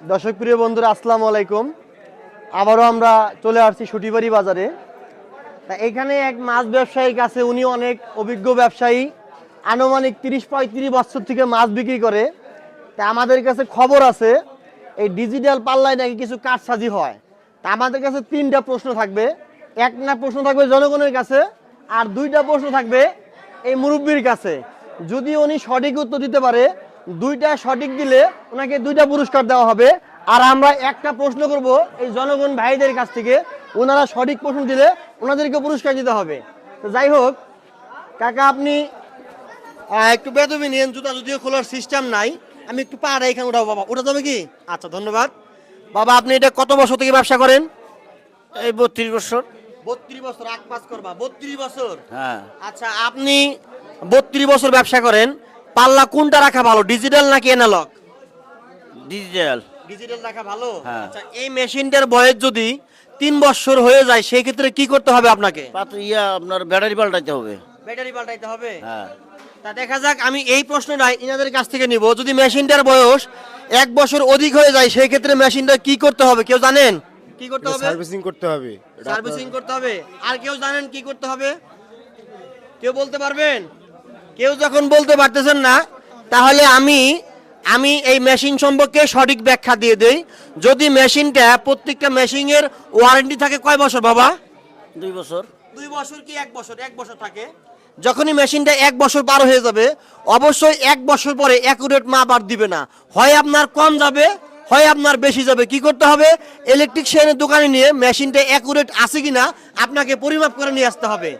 দর্শক প্রিয় বন্ধুরা আসসালামু আলাইকুম। আবারও আমরা চলে আসছি সুটিবাড়ি বাজারে। তা এখানে এক মাছ ব্যবসায়ীর কাছে, উনি অনেক অভিজ্ঞ ব্যবসায়ী, আনুমানিক 30-35 বছর থেকে মাছ বিক্রি করে। তা আমাদের কাছে খবর আছে এই ডিজিটাল পাল্লায় নাকি কিছু কারসাজি হয়। তা আমাদের কাছে 3টা প্রশ্ন থাকবে। একটা প্রশ্ন থাকবে জনগণের কাছে, আর 2টা প্রশ্ন থাকবে এই মুরব্বীর কাছে। যদি উনি সঠিক উত্তর দিতে পারে, 2টা সঠিক দিলে ওনাকে 2টা পুরস্কার দেওয়া হবে। আর আমরা একটা প্রশ্ন করব এই জনগণ ভাইদের কাছ থেকে, ওনারা সঠিক প্রশ্ন দিলে ওনাদেরকে পুরস্কার দিতে হবে। তো যাই হোক কাকা, আপনি একটু বেদবি নিয়েন, জুতা যদিও খোলার সিস্টেম নাই, আমি একটু পাড়া এখানে উঠাবো। বাবা ওটা যাবে কি? আচ্ছা ধন্যবাদ। বাবা আপনি এটা কত বছর থেকে ব্যবসা করেন? এই 32 বছর। 32 বছর। আগ পাস করবা 32 বছর। হ্যাঁ, আচ্ছা আপনি 32 বছর ব্যবসা করেন, পাল্লা কোনটা রাখা ভালো, ডিজিটাল নাকি অ্যানালগ? ডিজিটাল। ডিজিটাল রাখা ভালো। হ্যাঁ। আচ্ছা এই মেশিনটার বয়স যদি 3 বছর হয়ে যায় সেই ক্ষেত্রে কি করতে হবে আপনাকে? আপনার ব্যাটারি পাল্টাইতে হবে। ব্যাটারি পাল্টাইতে হবে। হ্যাঁ, তা দেখা যাক, আমি এই প্রশ্নটা ইনাদের কাছ থেকে নিব। যদি মেশিনটার বয়স 1 বছর অধিক হয়ে যায় সেই ক্ষেত্রে মেশিনটা কি করতে হবে, কেউ জানেন? কি করতে হবে? সার্ভিসিং করতে হবে। সার্ভিসিং করতে হবে। আর কেউ জানেন কি করতে হবে? কেউ বলতে পারবেন? কেউ যখন বলতে পারতেছেন না, তাহলে আমি এই মেশিন সম্পর্কে সঠিক ব্যাখ্যা দিয়ে দেই। যদি মেশিনটা, প্রত্যেকটা মেশিনের ওয়ারেন্টি থাকে কয় বছর বাবা? 2 বছর। 2 বছর কি 1 বছর? 1 বছর থাকে। যখনই মেশিনটা 1 বছর পার হয়ে যাবে, অবশ্যই 1 বছর পরে অ্যাকুরেট মাপ আর দিবে না। হয় আপনার কম যাবে, হয় আপনার বেশি যাবে। কি করতে হবে? ইলেকট্রিশিয়ানের দোকানে নিয়ে মেশিনটা অ্যাকুরেট আছে কিনা আপনাকে পরিমাপ করে নিয়ে আসতে হবে।